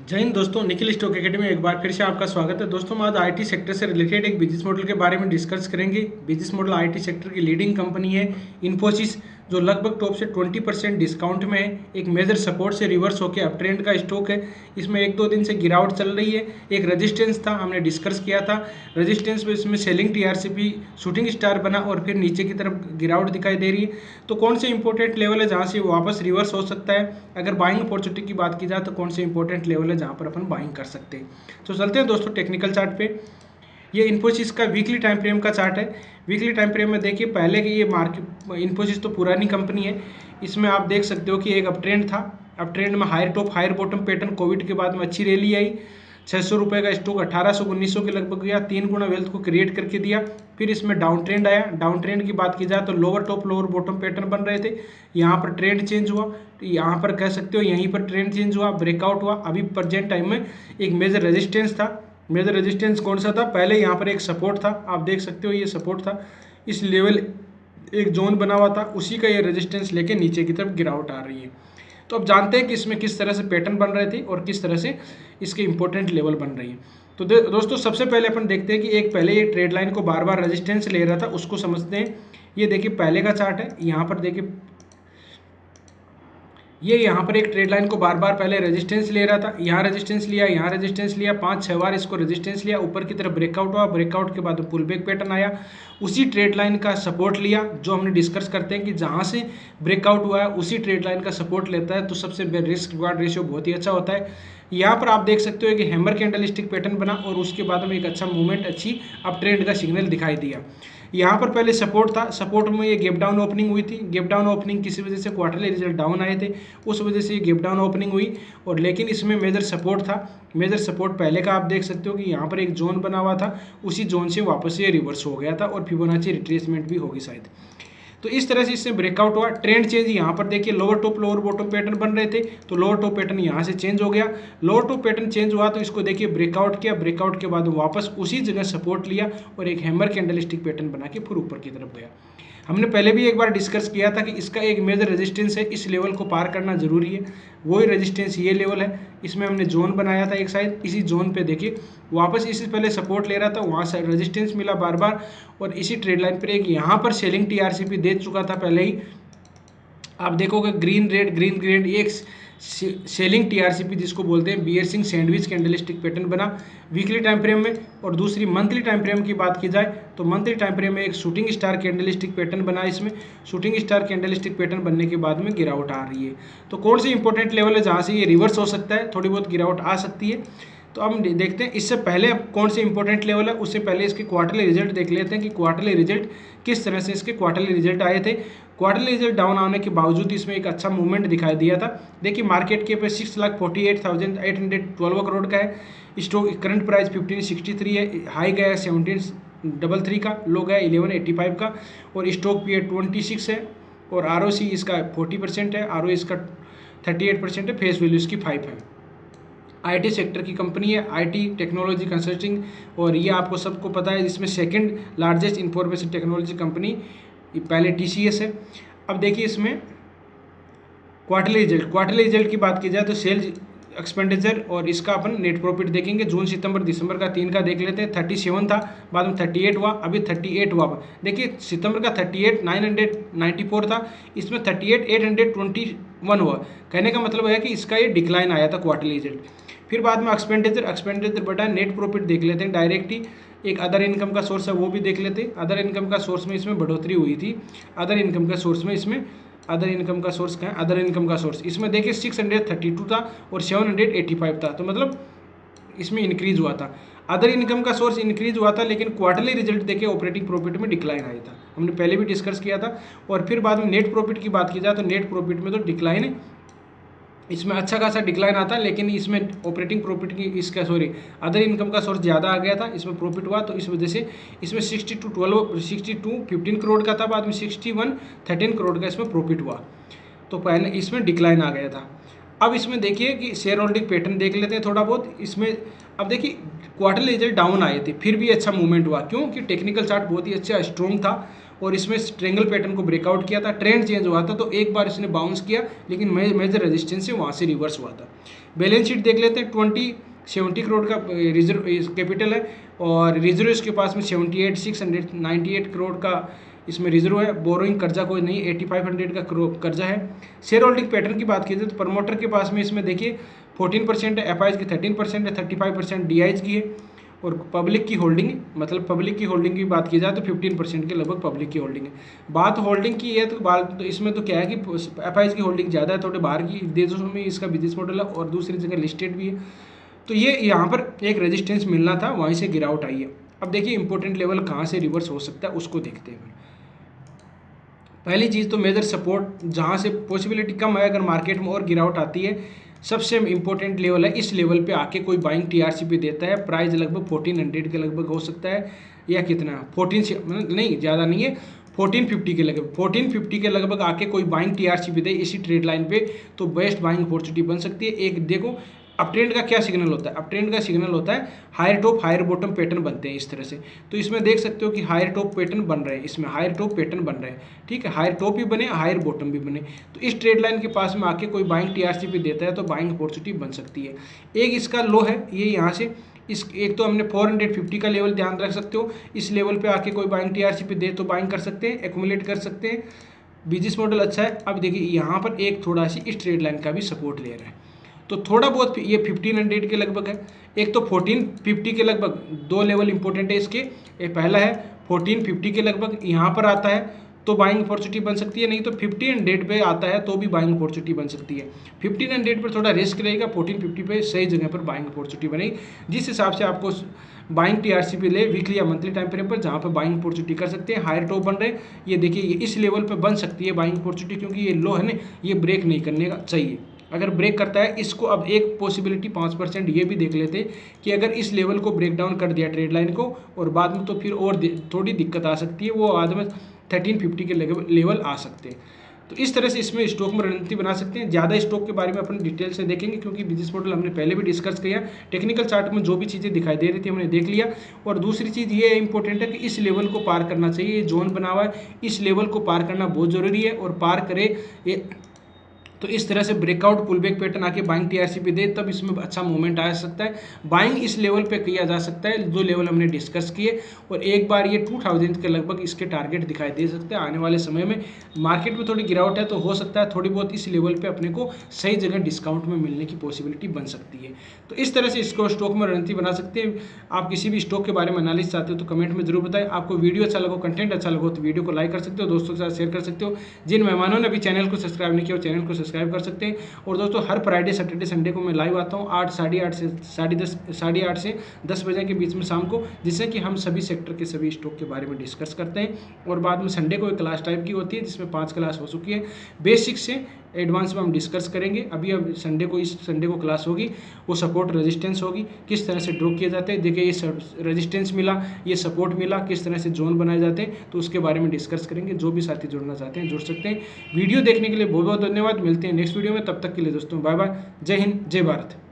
जय हिंद दोस्तों, Nikhil stock academy में एक बार फिर से आपका स्वागत है। दोस्तों, हम आज आईटी सेक्टर से रिलेटेड एक बिजनेस मॉडल के बारे में डिस्कस करेंगे। बिजनेस मॉडल आईटी सेक्टर की लीडिंग कंपनी है इन्फोसिस, जो लगभग टॉप से 20% डिस्काउंट में है। एक मेजर सपोर्ट से रिवर्स होकर अप ट्रेंड का स्टॉक है। इसमें एक दो दिन से गिरावट चल रही है। एक रेजिस्टेंस था, हमने डिस्कस किया था। रेजिस्टेंस में इसमें सेलिंग टीआरसीपी शूटिंग स्टार बना और फिर नीचे की तरफ गिरावट दिखाई दे रही है। तो कौन से इंपॉर्टेंट लेवल है जहाँ से वापस रिवर्स हो सकता है? अगर बाइंग अपॉर्चुनिटी की बात की जाए तो कौन से इंपॉर्टेंट लेवल है जहाँ पर अपन बाइंग कर सकते हैं? तो चलते हैं दोस्तों टेक्निकल चार्ट पे। ये इन्फोसिस का वीकली टाइम फ्रेम का चार्ट है। वीकली टाइम फ्रेम में देखिए, पहले की ये मार्केट इन्फोसिस तो पुरानी कंपनी है। इसमें आप देख सकते हो कि एक अप ट्रेंड था। अप ट्रेंड में higher top higher bottom pattern, covid के बाद में अच्छी रैली आई। 600 रुपये का स्टॉक 1800-1900 के लगभग गया, 3 गुना वेल्थ को क्रिएट करके दिया। फिर इसमें डाउन ट्रेंड आया। डाउन ट्रेंड की बात की जाए तो lower top lower bottom pattern बन रहे थे। यहाँ पर ट्रेंड चेंज हुआ, तो यहाँ पर कह सकते हो यहीं पर ट्रेंड चेंज हुआ, ब्रेकआउट हुआ। अभी प्रेजेंट टाइम में एक मेजर रेजिस्टेंस था। मेजर रेजिस्टेंस कौन सा था? पहले यहाँ पर एक सपोर्ट था, आप देख सकते हो ये सपोर्ट था। इस लेवल एक जोन बना हुआ था, उसी का ये रेजिस्टेंस लेके नीचे की तरफ गिरावट आ रही है। तो अब जानते हैं कि इसमें किस तरह से पैटर्न बन रहे थे और किस तरह से इसके इंपॉर्टेंट लेवल बन रही है। तो दोस्तों, सबसे पहले अपन देखते हैं कि एक पहले ये ट्रेड लाइन को बार बार रेजिस्टेंस ले रहा था, उसको समझते हैं। ये देखिए पहले का चार्ट है। यहाँ पर देखिए ये यहाँ पर एक ट्रेड लाइन को बार बार पहले रेजिस्टेंस ले रहा था। यहाँ रेजिस्टेंस लिया, यहाँ रेजिस्टेंस लिया, 5-6 बार इसको रेजिस्टेंस लिया, ऊपर की तरफ ब्रेकआउट हुआ। ब्रेकआउट के बाद पुल बैक पैटर्न आया, उसी ट्रेड लाइन का सपोर्ट लिया। जो हमने डिस्कस करते हैं कि जहाँ से ब्रेकआउट हुआ है उसी ट्रेड लाइन का सपोर्ट लेता है, तो सबसे रिस्क रिवार्ड रेशियो बहुत ही अच्छा होता है। यहाँ पर आप देख सकते हो कि हैमर कैंडलस्टिक पैटर्न बना और उसके बाद में एक अच्छा मूवमेंट, अच्छी अप ट्रेंड का सिग्नल दिखाई दिया। यहाँ पर पहले सपोर्ट था, सपोर्ट में ये गैप डाउन ओपनिंग हुई थी। गैप डाउन ओपनिंग किसी वजह से क्वार्टरली रिजल्ट डाउन आए थे, उस वजह से ये गैप डाउन ओपनिंग हुई। और लेकिन इसमें मेजर सपोर्ट था। मेजर सपोर्ट पहले का आप देख सकते हो कि यहाँ पर एक जोन बना हुआ था, उसी जोन से वापस ये रिवर्स हो गया था और फिबोनाची रिट्रेसमेंट भी होगी शायद। तो इस तरह से इससे ब्रेकआउट हुआ। ट्रेंड चेंज यहाँ पर देखिए, lower top lower bottom pattern बन रहे थे, तो लोअर टॉप पैटर्न यहाँ से चेंज हो गया। लोअर टॉप पैटर्न चेंज हुआ तो इसको देखिए ब्रेकआउट किया। ब्रेकआउट के बाद वापस उसी जगह सपोर्ट लिया और एक हैमर कैंडलस्टिक पैटर्न बना के फिर ऊपर की तरफ गया। हमने पहले भी एक बार डिस्कस किया था कि इसका एक मेजर रेजिस्टेंस है, इस लेवल को पार करना जरूरी है। वही रेजिस्टेंस ये लेवल है। इसमें हमने जोन बनाया था एक साइड, इसी जोन पे देखिए वापस इसी पहले सपोर्ट ले रहा था, वहाँ से रेजिस्टेंस मिला बार बार और इसी ट्रेड लाइन पर एक यहाँ पर सेलिंग टीआरसीपी दे चुका था पहले ही। आप देखोगे ग्रीन रेड ग्रीन ग्रेड, एक सेलिंग टीआरसीपी जिसको बोलते हैं, bearish sandwich candlestick pattern बना वीकली टाइम फ्रेम में। और दूसरी मंथली टाइम फ्रेम की बात की जाए तो मंथली टाइम फ्रेम में एक शूटिंग स्टार कैंडलस्टिक पैटर्न बना। इसमें शूटिंग स्टार कैंडलस्टिक पैटर्न बनने के बाद में गिरावट आ रही है। तो कौन सी इंपॉर्टेंट लेवल है जहाँ से ये रिवर्स हो सकता है, थोड़ी बहुत गिरावट आ सकती है? तो हम देखते हैं इससे पहले कौन से इंपॉर्टेंट लेवल है, उससे पहले इसके क्वार्टरली रिजल्ट देख लेते हैं कि क्वार्टरली रिजल्ट किस तरह से इसके क्वार्टरली रिजल्ट आए थे। क्वार्टरली रिजल्ट डाउन आने के बावजूद इसमें एक अच्छा मूवमेंट दिखाई दिया था। देखिए मार्केट के पे 6,48,812 करोड़ का है। स्टॉक करंट प्राइस 1563 है। हाई गया 1733 का, लो गया 1185 का और स्टॉक पीरियड 26 है। और आरओसी इसका 40% है, आरओ इसका 38% है, फेस वैल्यू इसकी 5 है। आईटी सेक्टर की कंपनी है, आईटी टेक्नोलॉजी कंसल्टिंग, और ये आपको सबको पता है इसमें second largest information technology company पहले टीसीएस है। अब देखिए इसमें क्वार्टरली रिजल्ट की बात की जाए तो सेल्स एक्सपेंडिचर और इसका अपन नेट प्रॉफिट देखेंगे। जून सितंबर दिसंबर का 3 का देख लेते हैं। 37 था, बाद में 38 हुआ, अभी 38 हुआ। देखिए सितंबर का 38,994 था, इसमें 38,821 हुआ। कहने का मतलब है कि इसका ये डिक्लाइन आया था क्वार्टरली रिजल्ट। फिर बाद में एक्सपेंडिचर बटा नेट प्रॉफिट देख लेते हैं डायरेक्ट ही। एक अदर इनकम का सोर्स है वो भी देख लेते हैं। अदर इनकम का सोर्स में इसमें बढ़ोतरी हुई थी। अदर इनकम का सोर्स में इसमें अदर इनकम का सोर्स क्या है? अदर इनकम का सोर्स इसमें देखिए 632 था और 785 था, तो मतलब इसमें इंक्रीज हुआ था। अदर इनकम का सोर्स इंक्रीज हुआ था, लेकिन क्वार्टरली रिजल्ट देखिए ऑपरेटिंग प्रॉफिट में डिक्लाइन आया था। हमने पहले भी डिस्कस किया था। और फिर बाद में नेट प्रॉफिट की बात की जाए तो नेट प्रॉफिट में तो डिक्लाइन, इसमें अच्छा खासा डिक्लाइन आता है, लेकिन इसमें ऑपरेटिंग प्रॉफिट की इसका अदर इनकम का सोर्स ज़्यादा आ गया था, इसमें प्रॉफिट हुआ, तो इस वजह से इसमें 62 करोड़ का था, बाद में 13 करोड़ का इसमें प्रॉफिट हुआ। तो पहले इसमें डिक्लाइन आ गया था। अब इसमें देखिए कि शेयर होल्डिंग पैटर्न देख लेते हैं थोड़ा बहुत इसमें। अब देखिए क्वार्टरली रिजल्ट डाउन आए थे, फिर भी अच्छा मूवमेंट हुआ। क्यों? कि टेक्निकल चार्ट बहुत ही अच्छा स्ट्रॉन्ग था और इसमें ट्रेंगल पैटर्न को ब्रेकआउट किया था, ट्रेंड चेंज हुआ था, तो एक बार इसने बाउंस किया लेकिन मेजर रेजिस्टेंस से वहाँ से रिवर्स हुआ था। बैलेंस शीट देख लेते हैं। 70 करोड़ का रिजर्व कैपिटल है और रिजर्व इसके पास में 78,698 करोड़ का इसमें रिजर्व है। बोरोइंग कर्जा कोई नहीं, 8500 का कर्जा है। शेयर होल्डिंग पैटर्न की बात की जाए तो प्रमोटर के पास में इसमें देखिए 14% है, एफआईज की 13% है, 35% डीआईज की है और पब्लिक की होल्डिंग, मतलब पब्लिक की होल्डिंग की बात की जाए तो 15% के लगभग पब्लिक की होल्डिंग है। बात होल्डिंग की है तो इसमें तो क्या है कि एफआईज की होल्डिंग ज़्यादा है, थोड़े बाहर की देशों में इसका बिजनेस मॉडल है और दूसरी जगह लिस्टेड भी है। तो ये यहाँ पर एक रेजिस्टेंस मिलना था, वहीं से गिरावट आई है। अब देखिए इंपॉर्टेंट लेवल कहाँ से रिवर्स हो सकता है उसको देखते हैं। पहली चीज़ तो मेजर सपोर्ट जहाँ से पॉसिबिलिटी कम है अगर मार्केट में और गिरावट आती है, सबसे इंपॉर्टेंट लेवल है इस लेवल पे आके कोई बाइंग टीआरसी पे देता है, प्राइस लगभग 1400 के लगभग हो सकता है या कितना 14 नहीं ज़्यादा नहीं है 1450 के लगभग, 1450 के लगभग आके कोई बाइंग टीआरसी पे दे इसी ट्रेड लाइन पे तो बेस्ट बाइंग अपॉर्चुनिटी बन सकती है। एक देखो अप ट्रेंड का क्या सिग्नल होता है, अप ट्रेंड का सिग्नल होता है higher top higher bottom pattern बनते हैं इस तरह से। तो इसमें देख सकते हो कि हायर टॉप पैटर्न बन रहे हैं, इसमें हायर टॉप पैटर्न बन रहे हैं, ठीक है, हायर टॉप भी बने हायर बॉटम भी बने। तो इस ट्रेड लाइन के पास में आके कोई बाइंग टीआरसी पे देता है तो बाइंग अपॉर्चुनिटी बन सकती है। एक इसका लो है ये यहाँ से इस एक तो हमने 450 का लेवल ध्यान रख सकते हो, इस लेवल पे आके कोई बाइंग टीआरसी पे दे तो बाइंग कर सकते हैं, एक्यूमुलेट कर सकते हैं, बिजनेस मॉडल अच्छा है। अब देखिए यहाँ पर एक थोड़ा सी इस ट्रेड लाइन का भी सपोर्ट ले रहा है तो थोड़ा बहुत ये 1500 के लगभग है। एक तो 1450 के लगभग, दो लेवल इंपॉर्टेंट है इसके, एक पहला है 1450 के लगभग यहाँ पर आता है तो बाइंग अपॉर्चुनिटी बन सकती है, नहीं तो 1500 पे आता है तो भी बाइंग अपॉर्चुनिटी बन सकती है। 1500 पर थोड़ा रिस्क रहेगा, 1450 पे सही जगह पर बाइंग अपॉर्चुनिटी बनेगी, जिस हिसाब से आपको बाइंग टीआरसी पे ले वीकली या मंथली टाइम फ्रेम पर जहाँ पर बाइंग अपॉर्चुनिटी कर सकते हैं। हायर टॉप बन रहे हैं, ये देखिए ये इस लेवल पर बन सकती है बाइंग अपॉर्चुनिटी, क्योंकि ये लो है ना, ये ब्रेक नहीं करने का चाहिए। अगर ब्रेक करता है इसको, अब एक पॉसिबिलिटी 5% ये भी देख लेते कि अगर इस लेवल को ब्रेक डाउन कर दिया ट्रेड लाइन को और बाद में तो फिर और थोड़ी दिक्कत आ सकती है, वो बाद में 1350 के लेवल आ सकते हैं। तो इस तरह से इसमें स्टॉक में रणनीति बना सकते हैं। ज़्यादा स्टॉक के बारे में अपन डिटेल से देखेंगे क्योंकि बिजनेस मॉडल हमने पहले भी डिस्कस किया, टेक्निकल चार्ट में जो भी चीज़ें दिखाई दे रही थी हमने देख लिया। और दूसरी चीज़ ये इंपॉर्टेंट है कि इस लेवल को पार करना चाहिए, ये जोन बना हुआ है, इस लेवल को पार करना बहुत ज़रूरी है और पार करे ये तो इस तरह से ब्रेकआउट पुल बैक पैटर्न आके बाइंग टीआरसी पे दे तब इसमें अच्छा मूवमेंट आ सकता है। बाइंग इस लेवल पे किया जा सकता है जो लेवल हमने डिस्कस किए, और एक बार ये 2000 के लगभग इसके टारगेट दिखाई दे सकते हैं आने वाले समय में। मार्केट में थोड़ी गिरावट है तो हो सकता है थोड़ी बहुत इस लेवल पे अपने को सही जगह डिस्काउंट में मिलने की पॉसिबिलिटी बन सकती है। तो इस तरह से इसको स्टॉक में रणनीति बना सकते हैं। आप किसी भी स्टॉक के बारे में एनालिसिस चाहते हो तो कमेंट में जरूर बताएं। आपको वीडियो अच्छा लगा, कंटेंट अच्छा लगा तो वीडियो को लाइक कर सकते हो, दोस्तों के साथ शेयर कर सकते हो। जिन मेहमानों ने अभी चैनल को सब्सक्राइब नहीं किया वो चैनल को सब्सक्राइब कर सकते हैं। और दोस्तों हर फ्राइडे सैटरडे संडे को मैं लाइव आता हूँ 8 साढ़े आठ से 10 बजे के बीच में शाम को, जिससे कि हम सभी सेक्टर के सभी स्टॉक के बारे में डिस्कस करते हैं। और बाद में संडे को एक क्लास टाइप की होती है जिसमें 5 क्लास हो चुकी है, बेसिक से एडवांस में हम डिस्कस करेंगे। अभी अब संडे को, इस संडे को क्लास होगी, वो सपोर्ट रेजिस्टेंस होगी, किस तरह से ड्रॉ किए जाते हैं, देखिए ये रेजिस्टेंस मिला, ये सपोर्ट मिला, किस तरह से जोन बनाए जाते हैं, तो उसके बारे में डिस्कस करेंगे। जो भी साथी जुड़ना चाहते हैं जुड़ सकते हैं। वीडियो देखने के लिए बहुत बहुत धन्यवाद। मिलते हैं नेक्स्ट वीडियो में, तब तक के लिए दोस्तों बाय बाय। जय हिंद, जय भारत।